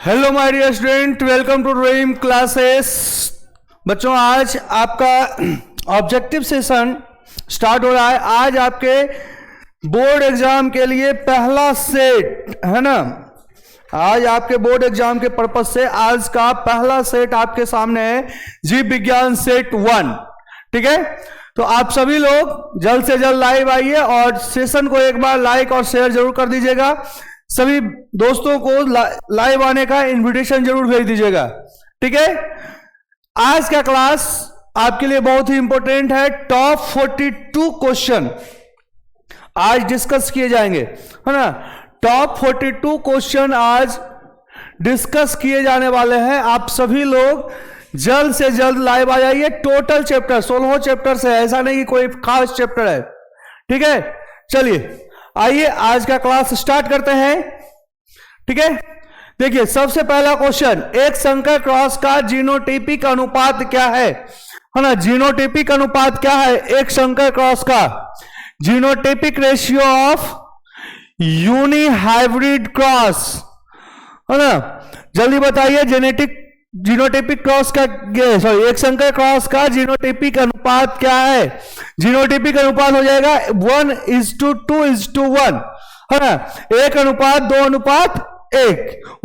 Hello my dear student, welcome to dream classes. बच्चों, आज आपका ऑब्जेक्टिव सेशन स्टार्ट हो रहा है। आज आपके बोर्ड एग्जाम के लिए पहला सेट है ना। आज आपके बोर्ड एग्जाम के पर्पज से आज का पहला सेट आपके सामने है, जीव विज्ञान सेट 1। ठीक है, तो आप सभी लोग जल्द से जल्द लाइव आइए और सेशन को एक बार लाइक और शेयर जरूर कर दीजिएगा। सभी दोस्तों को लाइव आने का इनविटेशन जरूर भेज दीजिएगा। ठीक है, आज का क्लास आपके लिए बहुत ही इंपॉर्टेंट है। टॉप 42 क्वेश्चन आज डिस्कस किए जाएंगे, है ना। टॉप 42 क्वेश्चन आज डिस्कस किए जाने वाले हैं। आप सभी लोग जल्द से जल्द लाइव आ जाइए। टोटल चैप्टर 16 चैप्टर है, ऐसा नहीं कि कोई खास चैप्टर है। ठीक है, चलिए आइए आज का क्लास स्टार्ट करते हैं। ठीक है, देखिए सबसे पहला क्वेश्चन, एक संकर क्रॉस का जीनोटाइपिक अनुपात क्या है ना। जीनोटाइपिक अनुपात क्या है एक संकर क्रॉस का? Genotypic ratio of uni hybrid cross, है ना। जल्दी बताइए, जीनोटाइपिक क्रॉस का एक संकर क्रॉस का जीनोटाइपिक अनुपात क्या है? जीनोटाइपिक अनुपात हो जाएगा 1:2:1, है ना। 1:2:1।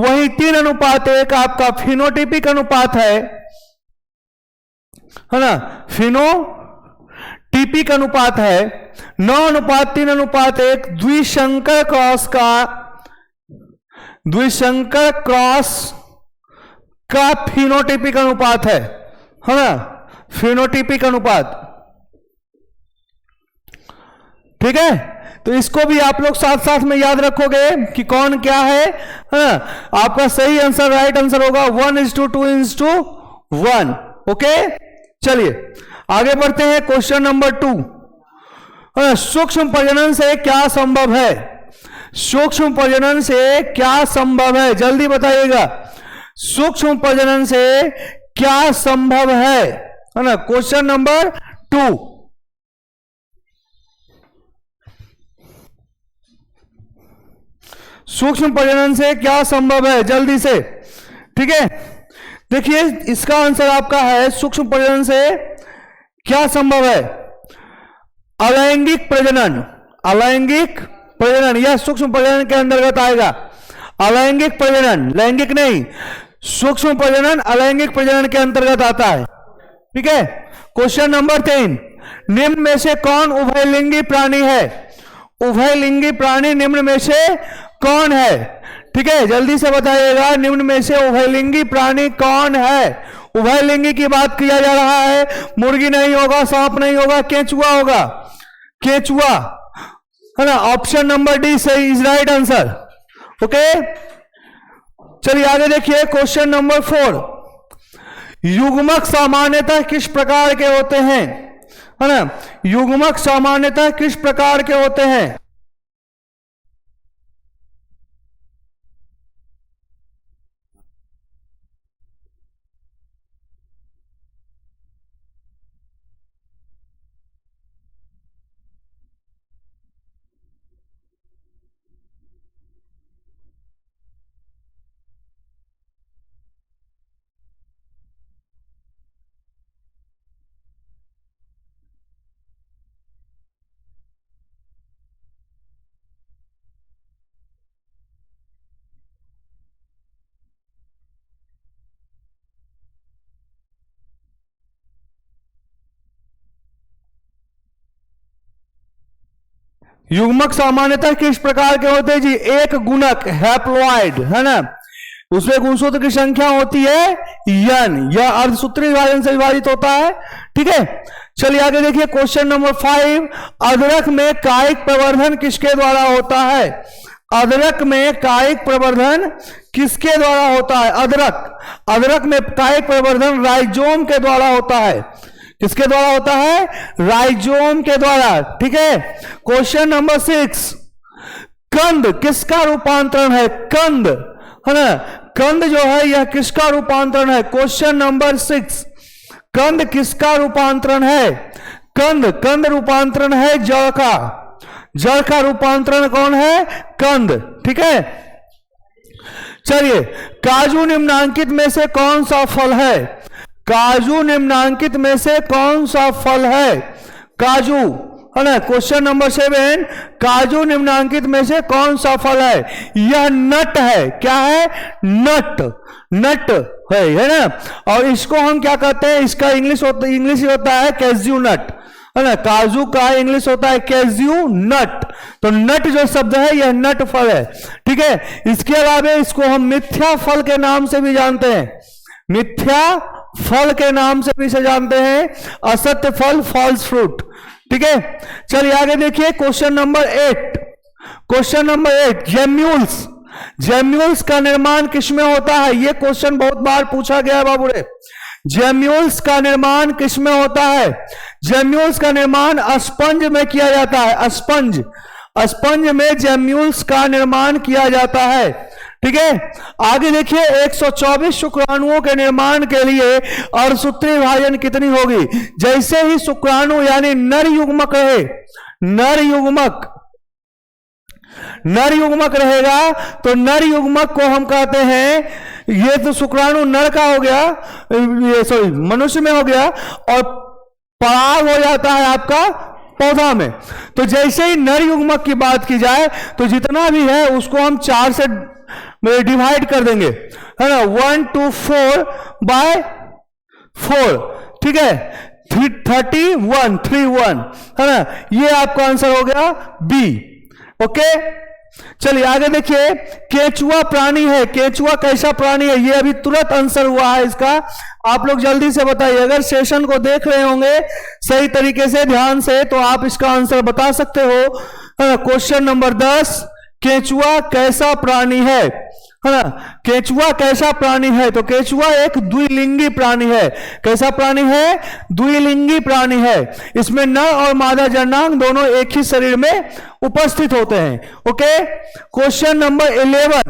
वही 3:1 आपका फिनोटाइपिक अनुपात है ना। फिनोटाइपिक अनुपात है 9:3:1 द्विसंकर क्रॉस का फिनोटाइपिक अनुपात है ना। फिनोटाइपिक अनुपात, ठीक है। तो इसको भी आप लोग साथ साथ में याद रखोगे कि कौन क्या है ना। आपका सही आंसर, राइट आंसर होगा 1:2:1। ओके, चलिए आगे बढ़ते हैं। क्वेश्चन नंबर 2, सूक्ष्म प्रजनन से क्या संभव है? सूक्ष्म प्रजनन से क्या संभव है, जल्दी बताइएगा। सूक्ष्म प्रजनन से क्या संभव है ना। क्वेश्चन नंबर 2, सूक्ष्म प्रजनन से क्या संभव है, जल्दी से। ठीक है, देखिए इसका आंसर आपका है सूक्ष्म प्रजनन से क्या संभव है? अलैंगिक प्रजनन। अलैंगिक प्रजनन यह सूक्ष्म प्रजनन के अंतर्गत आएगा। अलैंगिक प्रजनन, लैंगिक नहीं, सूक्ष्म प्रजनन अलैंगिक प्रजनन के अंतर्गत आता है। ठीक है, क्वेश्चन नंबर 3, निम्न में से कौन उभयलिंगी प्राणी है? उभयलिंगी प्राणी निम्न में से कौन है? ठीक है, जल्दी से बताइएगा, निम्न में से उभयलिंगी प्राणी कौन है? उभयलिंगी की बात किया जा रहा है। मुर्गी नहीं होगा, सांप नहीं होगा, केंचुआ होगा। केंचुआ, है ना। ऑप्शन नंबर डी सही इज राइट आंसर। ओके, चलिए आगे देखिए। क्वेश्चन नंबर 4, युग्मक सामान्यतः किस प्रकार के होते हैं, है ना। युग्मक सामान्यतः किस प्रकार के होते हैं? युग्मक सामान्यतः किस प्रकार के होते हैं जी? एक गुणक हैप्लॉइड, है ना। उसमें गुणसूत्र की संख्या होती है n, यह अर्धसूत्री विभाजन से विभाजित होता है। ठीक है, चलिए आगे देखिए। क्वेश्चन नंबर 5, अदरक में कायिक प्रवर्धन किसके द्वारा होता है? अदरक में कायिक प्रवर्धन किसके द्वारा होता है? अदरक में कायिक प्रवर्धन राइजोम के द्वारा होता है। किसके द्वारा होता है? राइजोम के द्वारा। ठीक है, क्वेश्चन नंबर 6, कंद किसका रूपांतरण है? कंद, है ना। कंद जो है यह किसका रूपांतरण है? क्वेश्चन नंबर 6, कंद किसका रूपांतरण है? कंद रूपांतरण है जड़ का। जड़ का रूपांतरण कौन है? कंद। ठीक है, चलिए, काजू निम्नांकित में से कौन सा फल है? काजू निम्नांकित में से कौन सा फल है? काजू है ना। क्वेश्चन नंबर 7, काजू निम्नांकित में से कौन सा फल है? यह नट है। क्या है? नट, नट है ना। और इसको हम क्या कहते हैं? इसका इंग्लिश होता है कैज्यू नट, है ना। काजू का इंग्लिश होता है कैज्यू नट। तो नट जो शब्द है यह नट फल है, ठीक है। इसके अलावा इसको हम मिथ्या फल के नाम से भी जानते हैं, मिथ्या फल के नाम से भी इसे जानते हैं, असत्य फल, फॉल्स फ्रूट, ठीक है। चलिए आगे देखिए question number 8। Question number 8, gemmules. Gemmules का निर्माण किसमें होता है? यह क्वेश्चन बहुत बार पूछा गया है बाबू रे। जेम्यूल्स का निर्माण किसमें होता है? जेम्यूल्स का निर्माण स्पंज में किया जाता है। स्पंज, स्पंज में जेम्यूल्स का निर्माण किया जाता है, ठीक है। आगे देखिए 124 शुक्राणुओं के निर्माण के लिए अर्धसूत्री विभाजन कितनी होगी? जैसे ही शुक्राणु यानी नर युग्मक रहे, नर युग्मक, नर युग्मक रहेगा तो नर युग्मक को हम कहते हैं, ये तो शुक्राणु नर का हो गया, ये सॉरी मनुष्य में हो गया, और पराग हो जाता है आपका पौधा में। तो जैसे ही नर युग्मक की बात की जाए तो जितना भी है उसको हम 4 से डिवाइड कर देंगे, है ना। 1 2 4 बाय 4, ठीक है। 31 31, है ना। ये आपका आंसर हो गया बी, ओके। चलिए आगे देखिए, केंचुआ प्राणी है। केंचुआ कैसा प्राणी है? ये अभी तुरंत आंसर हुआ है इसका, आप लोग जल्दी से बताइए। अगर सेशन को देख रहे होंगे सही तरीके से, ध्यान से, तो आप इसका आंसर बता सकते हो। क्वेश्चन नंबर 10, केंचुआ कैसा प्राणी है ना। केंचुआ कैसा प्राणी है? तो केंचुआ एक द्विलिंगी प्राणी है। कैसा प्राणी है? द्विलिंगी प्राणी है। इसमें नर और मादा जननांग दोनों एक ही शरीर में उपस्थित होते हैं, ओके। क्वेश्चन नंबर 11,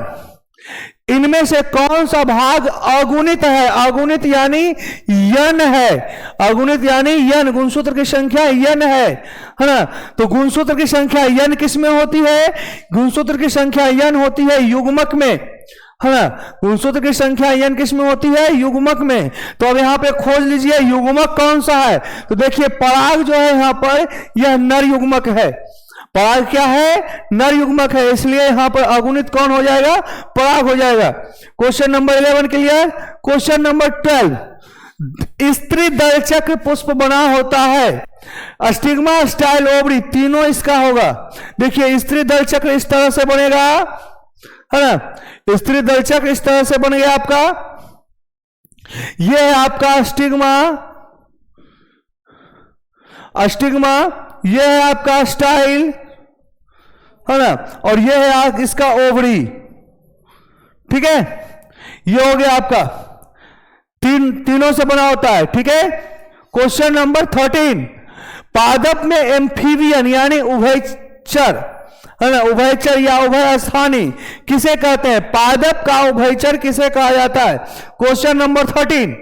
इनमें से कौन सा भाग अगुणित है? अगुणित यानी यन है, अगुणित यानी यन, गुणसूत्र की संख्या यन है ना। तो गुणसूत्र की संख्या यन किस में होती है? गुणसूत्र की संख्या यन होती है युग्मक में, है ना। गुणसूत्र की संख्या यन किस में होती है? युग्मक में। तो अब यहां पे खोज लीजिए युग्मक कौन सा है। तो देखिए पराग जो है यहां पर, यह नर युग्मक है। पराग क्या है? नर युग्मक है, इसलिए यहां पर अगुणित कौन हो जाएगा? पराग हो जाएगा। Question number 11 clear. Question number 12, स्त्री दल चक्र पुष्प बना होता है, स्टिग्मा, स्टाइल, ओवरी, तीनों इसका होगा। देखिए स्त्री दल चक्र इस तरह से बनेगा, है ना। स्त्री दल चक्र इस तरह से बन गया आपका, यह है आपका स्टिग्मा, स्टिग्मा, यह है आपका स्टाइल, है ना, और यह है इसका ओवरी, ठीक है। यह हो गया आपका, तीनों से बना होता है, ठीक है। क्वेश्चन नंबर 13, पादप में एम्फीबियन यानी उभयचर, है ना, उभयचर या उभय स्थानी किसे कहते हैं? पादप का उभयचर किसे कहा जाता है? क्वेश्चन नंबर 13,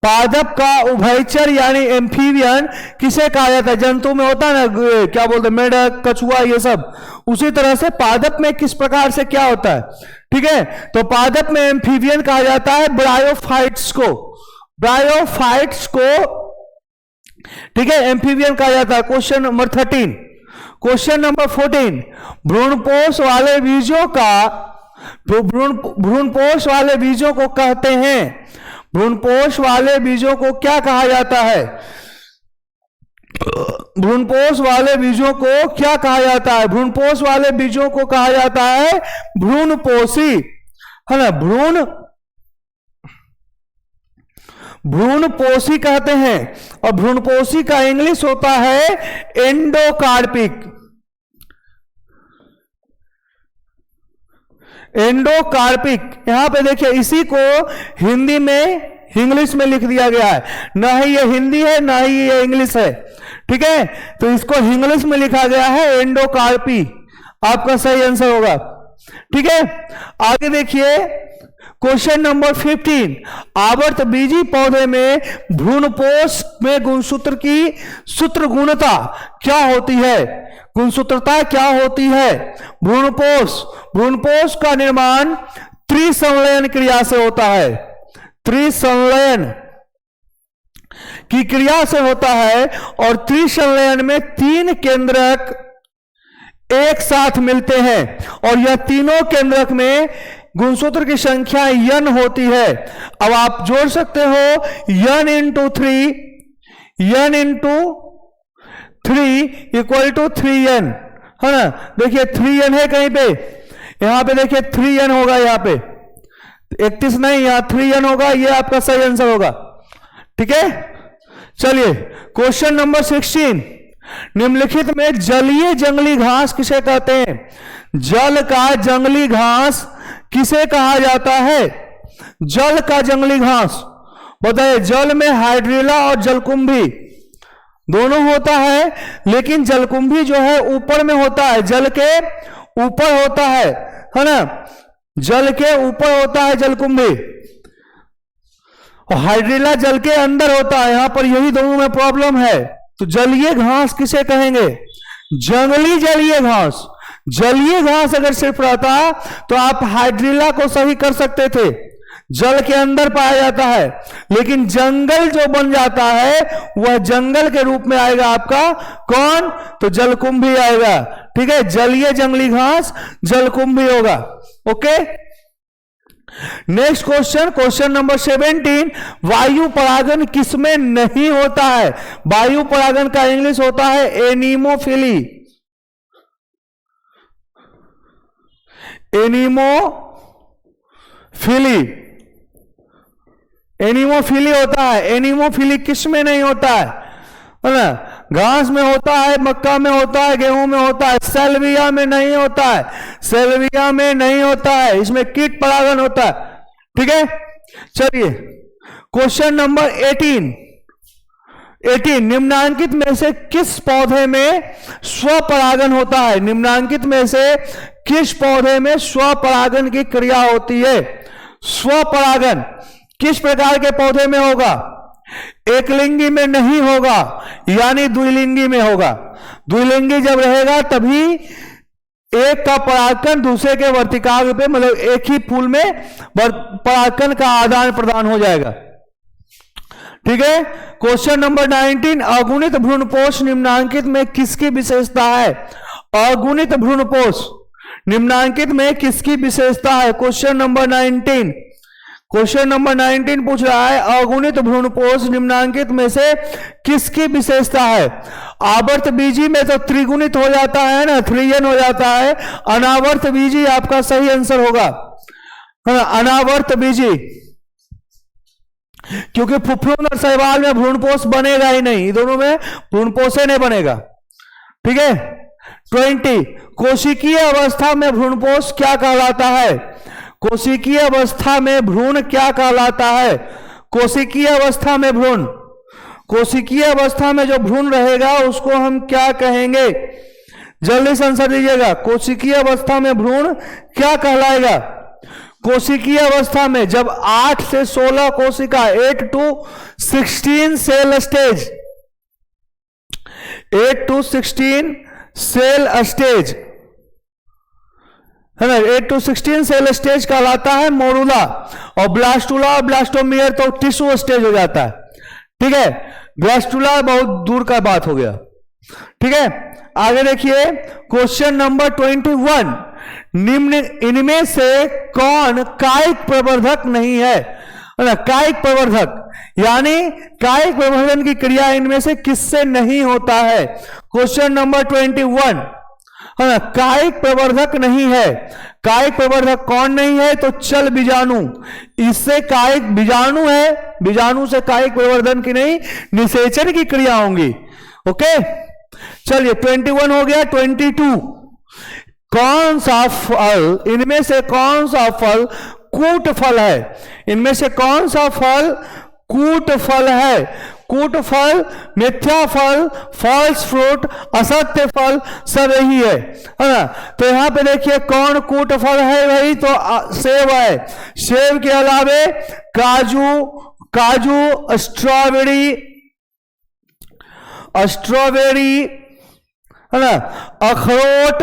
पादप का उभयचर यानी एम्फीबियन किसे कहा जाता है? जंतु में होता है ना, क्या बोलते हैं, मेढक, कछुआ, ये सब, उसी तरह से पादप में किस प्रकार से क्या होता है, ठीक है। तो पादप में एम्फीबियन कहा जाता है ब्रायोफाइट्स को, ब्रायोफाइट्स को, ठीक है, एम्फीबियन कहा जाता है। Question number 13। क्वेश्चन नंबर 14, भ्रूणपोष वाले बीजों का, भ्रूणपोष वाले बीजों को कहते हैं, भ्रूणपोष वाले बीजों को क्या कहा जाता है? भ्रूणपोष वाले बीजों को क्या कहा जाता है? भ्रूणपोष वाले बीजों को कहा जाता है भ्रूणपोषी, है ना। भ्रूणपोषी कहते हैं, और भ्रूणपोषी का इंग्लिश होता है एंडोकार्पिक, एंडोकार्पिक। यहां पे देखिए इसी को हिंदी में इंग्लिश में लिख दिया गया है, ना ही ये हिंदी है ना ही ये इंग्लिश है, ठीक है। तो इसको इंग्लिश में लिखा गया है एंडोकार्पी, आपका सही आंसर होगा, ठीक है। आगे देखिए क्वेश्चन नंबर 15, आवर्त बीजी पौधे में भ्रूणपोष में गुणसूत्र की सूत्र गुणता क्या होती है? गुणसूत्रता क्या होती है? भ्रूणपोष, भ्रूणपोष का निर्माण त्रिसंलयन क्रिया से होता है, त्रिसंलयन की क्रिया से होता है। और त्रिसंलयन में 3 केंद्रक एक साथ मिलते हैं और यह तीनों केंद्रक में गुणसूत्र की संख्या n होती है। अब आप जोड़ सकते हो n into 3, n into 3 equal to 3n, है ना। देखिए 3n है कहीं पे, यहां पे देखिए 3n होगा, यहां पे 31 नहीं, यहां 3n होगा, ये आपका सही आंसर होगा। ठीक है, चलिए क्वेश्चन नंबर 16, निम्नलिखित में जलीय जंगली घास किसे कहते हैं? जल का जंगली घास किसे कहा जाता है? जल का जंगली घास बताइए। जल में हाइड्रिला और जलकुंभी दोनों होता है, लेकिन जलकुंभी जो है ऊपर में होता है, जल के ऊपर होता है ना, जल के ऊपर होता है जलकुंभी, और हाइड्रिला जल के अंदर होता है। यहां पर यही दोनों में प्रॉब्लम है। तो जलीय घास किसे कहेंगे? जंगली जलीय घास। जलीय घास अगर सिर्फ रहता तो आप हाइड्रिला को सही कर सकते थे, जल के अंदर पाया जाता है, लेकिन जंगल जो बन जाता है वह जंगल के रूप में आएगा आपका कौन? तो जलकुंभी आएगा। ठीक है, जलीय जंगली घास जलकुंभी होगा। Okay, next question, question number 17, वायु परागन किसमें नहीं होता है? वायु परागन का इंग्लिश होता है एनीमोफिली। एनीमोफिली, एनीमोफिली होता है। एनीमोफिली किसमें नहीं होता है ना? घास में होता है, मक्का में होता है, गेहूं में होता है, सेल्विया में नहीं होता है, सेल्विया में नहीं होता है, इसमें कीट परागन होता है। ठीक है, चलिए क्वेश्चन नंबर 18, निम्नांकित में से किस पौधे में स्वपरागन होता है? निम्नांकित में से किस पौधे में स्वपरागन की क्रिया होती है? स्वपरागन किस प्रकार के पौधे में होगा? एकलिंगी में नहीं होगा, यानी द्विलिंगी में होगा। द्विलिंगी जब रहेगा तभी एक का परागकण दूसरे के वर्तिकाग्र पे, मतलब एक ही फूल में परागकण का आदान प्रदान हो जाएगा। ठीक है, क्वेश्चन नंबर 19, अगुणित भ्रूणपोष निम्नांकित में किसकी विशेषता है? अगुणित भ्रूणपोष निम्नांकित में किसकी विशेषता है? क्वेश्चन नंबर 19, क्वेश्चन नंबर 19 पूछ रहा है अगुणित भ्रूणपोष निम्नांकित में से किसकी विशेषता है? आवर्त बीजी में तो त्रिगुणित हो जाता है ना, 3n हो जाता है। अनावर्त बीजी आपका सही आंसर होगा, अनावर्त बीजी, क्योंकि फुफ्फुंद और शैवाल में भ्रूणपोष बनेगा ही नहीं, दोनों में भ्रूणपोष नहीं बनेगा। ठीक है, 20, कोशिकीय अवस्था में भ्रूणपोष क्या कहलाता है? कोशिकीय अवस्था में भ्रूण क्या कहलाता है? कोशिकीय अवस्था में भ्रूण, कोशिकीय अवस्था में जो भ्रूण रहेगा उसको हम क्या कहेंगे? जल्दी से आंसर दीजिएगा। कोशिकीय अवस्था में भ्रूण क्या कहलाएगा? कोशिकीय अवस्था में जब 8 से 16 कोशिका, 8 to 16 cell stage, 8 to 16 cell stage है ना, 8 to 16 सेल स्टेज कहलाता है मोरुला, और ब्लास्टुला और ब्लास्टोमियर तो टिश्यू स्टेज हो जाता है। ठीक है, ब्लास्टुला बहुत दूर का बात हो गया। ठीक है, आगे देखिए क्वेश्चन नंबर 21, निम्न इनमें से कौन कायिक प्रवर्धक नहीं है? कायिक प्रवर्धक यानी कायिक प्रवर्धन की क्रिया इनमें से किससे नहीं होता है? क्वेश्चन नंबर 21, कायिक प्रवर्धक नहीं है। कायिक प्रवर्धक कौन नहीं है? तो चल बीजाणु, इससे कायिक बीजाणु है, बीजाणु से कायिक प्रवर्धन की नहीं, निषेचन की क्रिया होंगी। ओके, चलिए 21 हो गया। 22, कौन सा फल, इनमें से कौन सा फल कूट फल है? इनमें से कौन सा फल कूट फल है? कूट फल, मिथ्या फल, फॉल्स फ्रूट, असत्य फल, सब यही है ना। तो यहां पे देखिए कौन कूट फल है भाई? तो सेब है। सेब के अलावे काजू, स्ट्रॉबेरी है ना, अखरोट,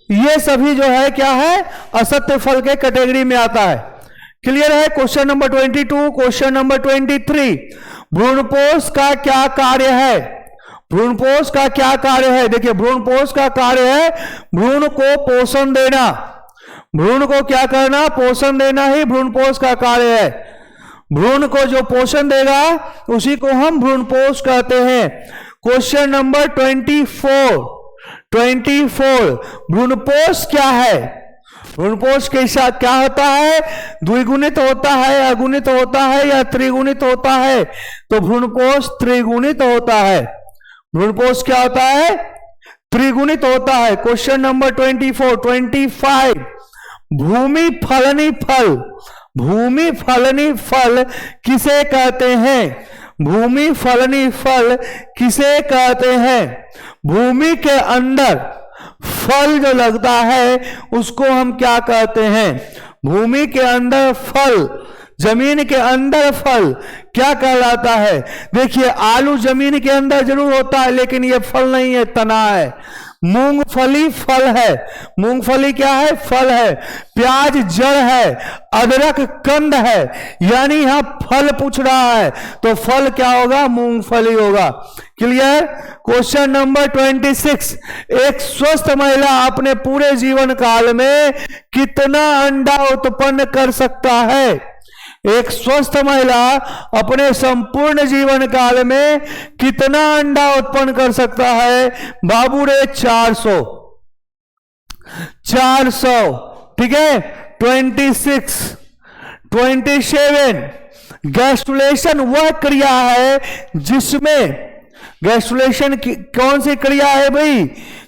ये सभी जो है क्या है, असत्य फल के कैटेगरी में आता है। क्लियर है? क्वेश्चन नंबर 22, क्वेश्चन नंबर 23, भ्रूणपोष का क्या कार्य है? भ्रूणपोष का क्या कार्य है? देखिए, भ्रूणपोष का कार्य है भ्रूण को पोषण देना। भ्रूण को क्या करना? पोषण देना ही भ्रूणपोष का कार्य है। भ्रूण को जो पोषण देगा उसी को हम भ्रूणपोष कहते हैं। क्वेश्चन नंबर 24, भ्रूणपोष क्या है? भ्रूणपोष के साथ क्या होता है? द्विगुणित होता है, अगुणित होता है या त्रिगुणित होता है? तो भ्रूणपोष त्रिगुणित होता है। भ्रूणपोष क्या होता है? त्रिगुणित होता है। क्वेश्चन नंबर 25, भूमि फलनी फल। भूमि फलनी फल किसे कहते हैं? भूमि फलनी फल किसे कहते हैं? भूमि के अंदर फल जो लगता है उसको हम क्या कहते हैं? भूमि के अंदर फल, जमीन के अंदर फल क्या कहलाता है? देखिए, आलू जमीन के अंदर जरूर होता है लेकिन ये फल नहीं है, तना है। मूंगफली फल है। मूंगफली क्या है? फल है। प्याज जड़ है, अदरक कंद है, यानी यहां फल पूछ रहा है तो फल क्या होगा? मूंगफली होगा। क्लियर? क्वेश्चन नंबर 26, एक स्वस्थ महिला अपने पूरे जीवन काल में कितना अंडा उत्पन्न कर सकता है? एक स्वस्थ महिला अपने संपूर्ण जीवन काल में कितना अंडा उत्पन्न कर सकता है? बाबू रे 400। ठीक है? 26, 27, गैस्ट्रुलेशन वह क्रिया है जिसमें, गैस्ट्रुलेशन कौन सी क्रिया है भाई?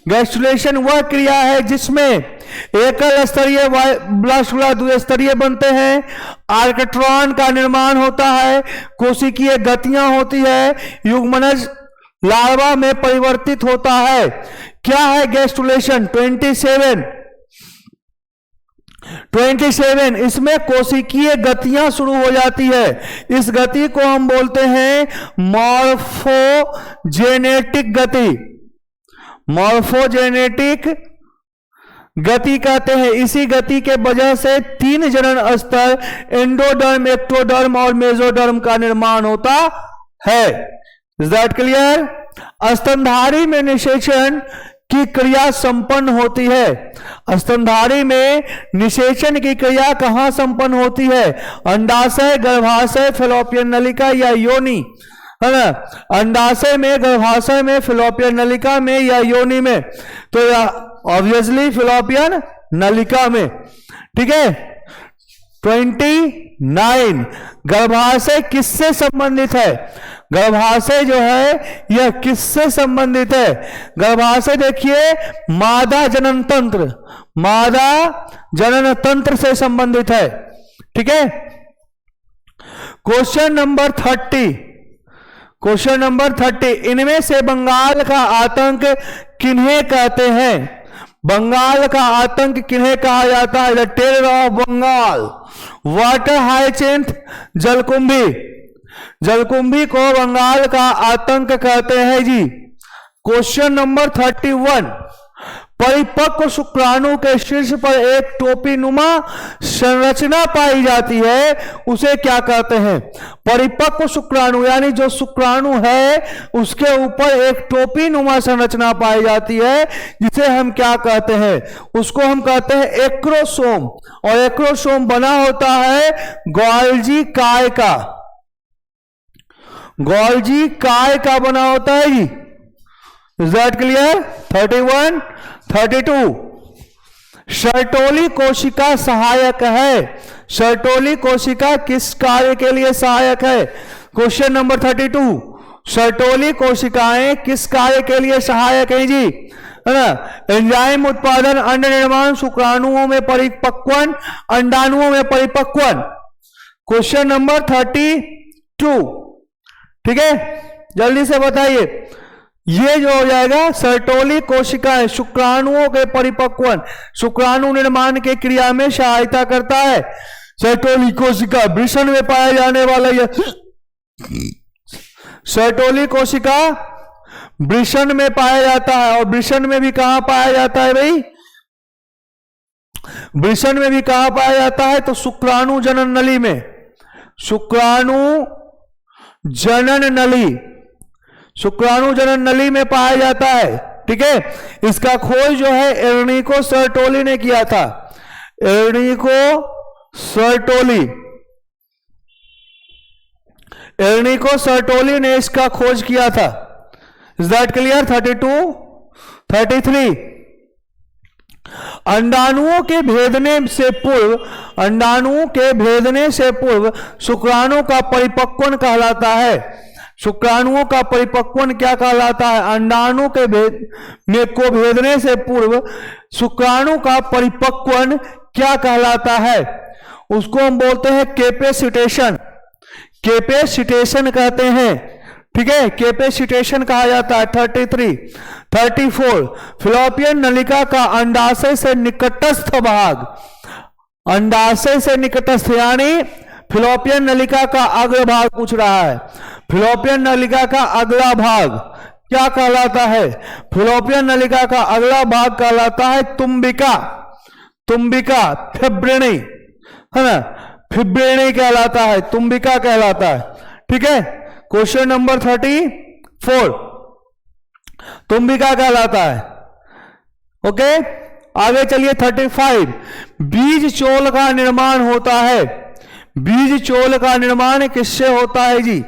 गैस्ट्रुलेशन वह क्रिया है जिसमें एकल स्तरीय ब्लास्टुला द्विस्तरीय बनते हैं, आर्कट्रॉन का निर्माण होता है, कोशिकीय गतियां होती है, युग्मनज लार्वा में परिवर्तित होता है। क्या है गैस्ट्रुलेशन? 27, इसमें कोशिकीय गतियां शुरू हो जाती है। इस गति को हम बोलते हैं मॉर्फोजेनेटिक गति। मॉर्फोजेनेटिक गति कहते हैं। इसी गति के वजह से 3 जनन स्तर एंडोडर्म, एक्टोडर्म और मेसोडर्म का निर्माण होता है। Is that clear? स्तनधारी में निषेचन की क्रिया संपन्न होती है। स्तनधारी में निषेचन की क्रिया कहां संपन्न होती है? अंडाशय, गर्भाशय, फैलोपियन नलिका या योनि, है ना? अंडाशय में, गर्भाशय में, फैलोपियन नलिका में या योनि में? तो ऑब्वियसली फैलोपियन नलिका में। ठीक है? 29, गर्भाशय किससे संबंधित है? गर्भाशय जो है यह किससे संबंधित है? गर्भाशय देखिए मादा जनन तंत्र, मादा जनन तंत्र से संबंधित है। ठीक है? क्वेश्चन नंबर 30, इनमें से बंगाल का आतंक किन्हें कहते हैं? बंगाल का आतंक किन्हें कहा जाता है? The terror of Bengal. Water hyacinth, जलकुंभी। जलकुंभी को बंगाल का आतंक कहते हैं जी। क्वेश्चन नंबर 31, परिपक्व शुक्राणु के शीर्ष पर एक टोपी नुमा संरचना पाई जाती है, उसे क्या कहते हैं? परिपक्व शुक्राणु यानी जो शुक्राणु है उसके ऊपर एक टोपी नुमा संरचना पाई जाती है, जिसे हम क्या कहते हैं? उसको हम कहते हैं एक्रोसोम। और एक्रोसोम बना होता है गोल्जी काय का। गोल्जी काय का बना होता है जी। Is that clear? 31, 32, सर्टोली कोशिका सहायक है। सर्टोली कोशिका किस कार्य के लिए सहायक है? क्वेश्चन नंबर 32, सर्टोली कोशिकाएं किस कार्य के लिए सहायक है जी? है ना? एंजाइम उत्पादन, अंड निर्माण, शुक्राणुओं में परिपक्वन, अंडाणुओं में परिपक्वन। Question number 32। ठीक है? जल्दी से बताइए। ये जो हो जाएगा सर्टोली कोशिकाएं शुक्राणुओं के परिपक्वन, शुक्राणु निर्माण के क्रिया में सहायता करता है। सर्टोली कोशिका वृषण में पाया जाने वाला यह सर्टोली कोशिका वृषण में पाया जाता है। और वृषण में भी कहां पाया जाता है भाई? वृषण में भी कहां पाया जाता है? तो शुक्राणु जनन नली में, शुक्राणु जनन नली, शुक्राणु जनन नली में पाया जाता है। ठीक है, इसका खोज जो है एर्निको सर्टोली ने किया था, एर्निको सर्टोली, एर्निको सर्टोली ने इसका खोज किया था। Is that clear? 32, 33। अंडाणुओं के भेदने से पूर्व, अंडाणुओं के भेदने से पूर्व शुक्राणु का परिपक्वन कहलाता है। शुक्राणुओं का परिपक्वन क्या कहलाता है? अंडाणु के को भेदने से पूर्व शुक्राणु का परिपक्वन क्या कहलाता है? उसको हम बोलते हैं कैपेसिटेशन, कैपेसिटेशन कहते हैं। ठीक है, कैपेसिटेशन कहा जाता है। 33, 34 फिलोपियन नलिका का अंडाशय से निकटस्थ भाग, अंडाशय से निकटस्थ यानी फिलोपियन नलिका का अग्र भाग पूछ रहा है। फिलोपियन नलिका का अगला भाग क्या कहलाता है? फिलोपियन नलिका का अगला भाग कहलाता है तुम्बिका, तुम्बिका, फिब्रिनी, है ना, फिब्रिनी कहलाता है, तुम्बिका कहलाता है। ठीक है, क्वेश्चन नंबर 34 तुम्बिका कहलाता है। ओके, आगे चलिए। 35 बीज चोल का निर्माण होता है। बीज चोल का निर्माण किससे होता है जी?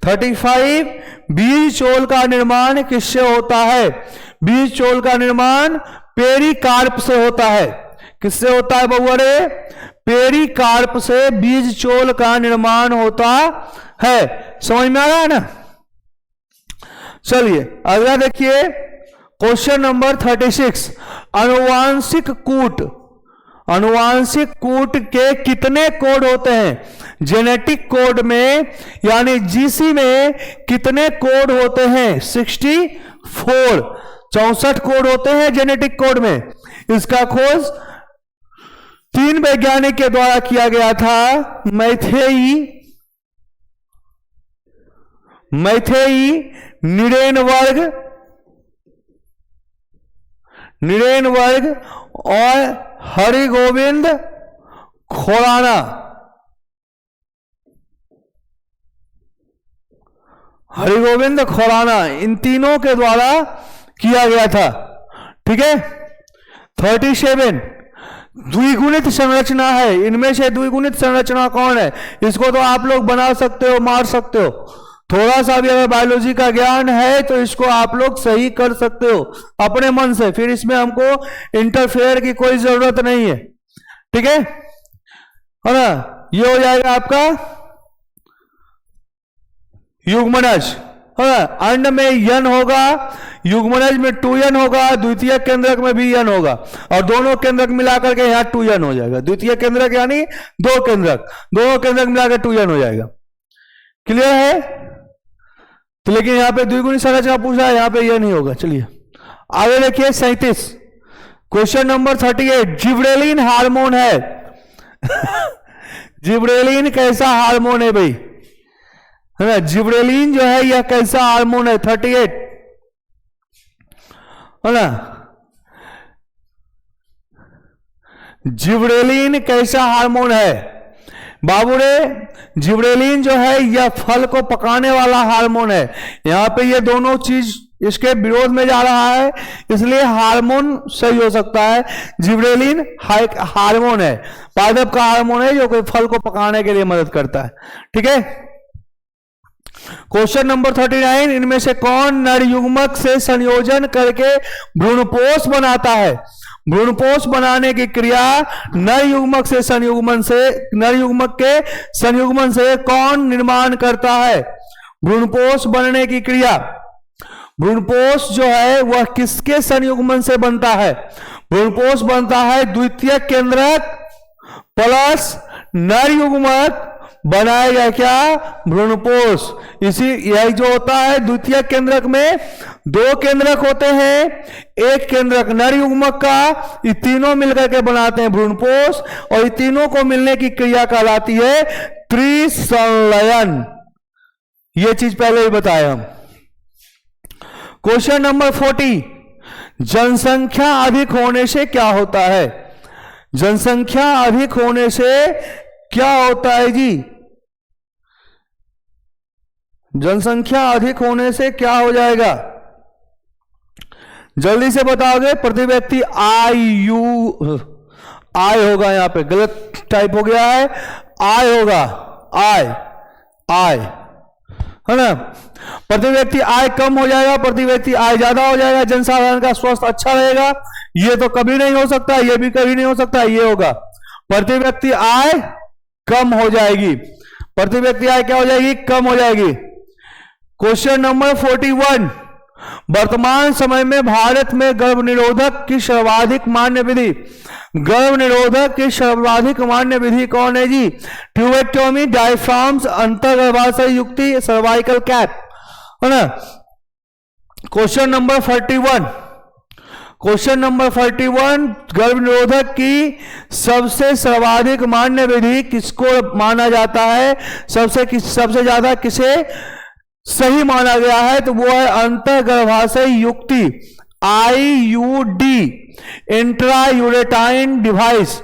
35 बीज चोल का निर्माण किससे होता है? बीज चोल का निर्माण पेरिकार्प से होता है। किससे होता है बउआ रे? पेरिकार्प से बीज चोल का निर्माण होता है। समझ में आ रहा है ना? चलिए अगला देखिए, क्वेश्चन नंबर 36 अनुवांशिक कूट, अनुवांशिक कूट के कितने कोड होते हैं? जेनेटिक कोड में यानी जीसी में कितने कोड होते हैं? 64, 64 कोड होते हैं जेनेटिक कोड में। इसका खोज 3 वैज्ञानिक के द्वारा किया गया था, मैथेई, निरेनवर्ग और हरिगोविंद खोराना। हरिगोविंद खोराना, इन तीनों के द्वारा किया गया था। ठीक है, 37 द्विगुणित संरचना है। इनमें से द्विगुणित संरचना कौन है? इसको तो आप लोग बना सकते हो, मार सकते हो। थोड़ा सा भी अगर बायोलॉजी का ज्ञान है तो इसको आप लोग सही कर सकते हो अपने मन से, फिर इसमें हमको इंटरफेयर की कोई जरूरत नहीं है। ठीक है ना? ये हो जाएगा आपका युग्मनज, है ना? अंड में यन होगा, युग्मनज में 2n होगा, द्वितीय केंद्रक में भी n होगा और दोनों केंद्रक मिलाकर के यहाँ 2n हो जाएगा। द्वितीय केंद्रक यानी 2 केंद्रक, दोनों केंद्रक मिलाकर 2n हो जाएगा। क्लियर है? तो लेकिन यहाँ पे द्विगुणित संरचना पूछा है, यहाँ पे यह नहीं होगा। चलिए आगे देखिए 37 क्वेश्चन नंबर 38 जिब्रेलिन हार्मोन है। जिब्रेलिन कैसा हार्मोन है भाई? है ना, जिब्रेलिन जो है यह कैसा हार्मोन है? 38 है ना, जिब्रेलिन कैसा हार्मोन है बाबू रे? जिब्रेलिन जो है यह फल को पकाने वाला हार्मोन है। यहां पे ये दोनों चीज इसके विरोध में जा रहा है, इसलिए हार्मोन सही हो सकता है। जिब्रेलिन हार्मोन है, पादप का हार्मोन है जो कोई फल को पकाने के लिए मदद करता है। ठीक है, क्वेश्चन नंबर 39 इनमें से कौन नर युग्मक से संयोजन करके भ्रूणपोष बनाता है? भ्रूणपोष बनाने की क्रिया नर युग्मक से संयुग्मन से, नर युग्मक के संयुग्मन से कौन निर्माण करता है? भ्रूणपोष बनने की क्रिया, भ्रूणपोष जो है वह किसके संयुग्मन से बनता है? भ्रूणपोष बनता है द्वितीय केंद्रक प्लस नर युग्मक बनाएगा क्या? भ्रूणपोष। इसी यही जो होता है द्वितीय केंद्रक में 2 केंद्रक होते हैं, एक केंद्रक नर युग्मक का, ये तीनों मिलकर के बनाते हैं भ्रूणपोष और ये तीनों को मिलने की क्रिया कहलाती है त्रिसंलयन। ये चीज पहले ही बताया हम। क्वेश्चन नंबर 40 जनसंख्या अधिक होने से क्या होता है? जनसंख्या अधिक होने से क्या होता है जी? जनसंख्या अधिक होने से क्या हो जाएगा? जल्दी से बताओगे। प्रति व्यक्ति आय होगा, यहां पे गलत टाइप हो गया है, आय होगा, आय है ना। प्रति व्यक्ति आय कम हो जाएगा, प्रति व्यक्ति आय ज्यादा हो जाएगा, जनसाधारण का स्वास्थ्य अच्छा रहेगा। ये तो कभी नहीं हो सकता, ये भी कभी नहीं हो सकता। ये होगा प्रति व्यक्ति आय कम हो जाएगी, प्रति व्यक्ति आय क्या हो जाएगी? कम हो जाएगी। क्वेश्चन नंबर 41, वर्तमान समय में भारत में गर्भनिरोधक की सर्वाधिक मान्य विधि, गर्भनिरोधक की सर्वाधिक मान्य विधि कौन है जी? ट्यूबेक्टोमी, डायफ्राम्स, अंतर्गर्भाशय युक्ति, सर्वाइकल कैप, है ना। क्वेश्चन नंबर 41, क्वेश्चन नंबर 41, गर्भनिरोधक की सबसे सर्वाधिक मान्य विधि किसको माना जाता है? सबसे ज्यादा किसे सही माना गया है? तो वो है अंतर्गर्भाशय युक्ति, IUD, इंट्रा यूरेटाइन डिवाइस,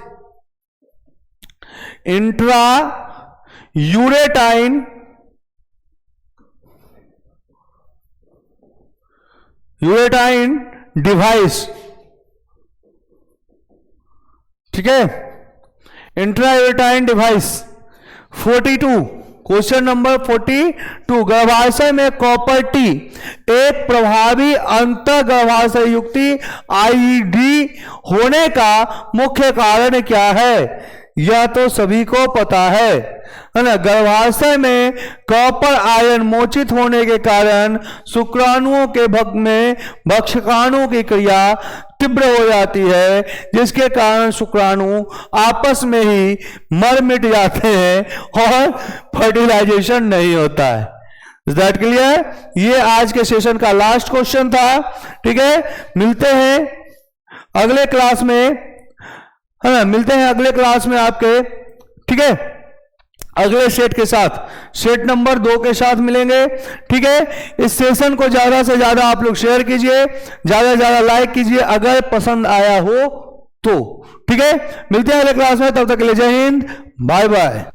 इंट्रा यूरेटाइन डिवाइस, ठीक है, इंट्रा यूरेटाइन डिवाइस। 42, क्वेश्चन नंबर 42, गर्भाशय में कॉपर टी एक प्रभावी अंतर्गर्भाशय युक्ति IUD होने का मुख्य कारण क्या है? यह तो सभी को पता है ना। गर्भाशय में कॉपर आयन मोचित होने के कारण शुक्राणुओं के भग में भक्षकाणु की क्रिया तीव्र हो जाती है, जिसके कारण शुक्राणु आपस में ही मर मिट जाते हैं और फर्टिलाइजेशन नहीं होता है। Is that clear? ये आज के सेशन का लास्ट क्वेश्चन था, ठीक है। मिलते हैं अगले क्लास में, है ना, मिलते हैं अगले क्लास में आपके, ठीक है, अगले सेट के साथ, सेट नंबर 2 के साथ मिलेंगे, ठीक है। इस सेशन को ज्यादा से ज्यादा आप लोग शेयर कीजिए, ज्यादा से ज्यादा लाइक कीजिए अगर पसंद आया हो तो, ठीक है। मिलते हैं अगले क्लास में, तब तक के लिए जय हिंद, बाय बाय।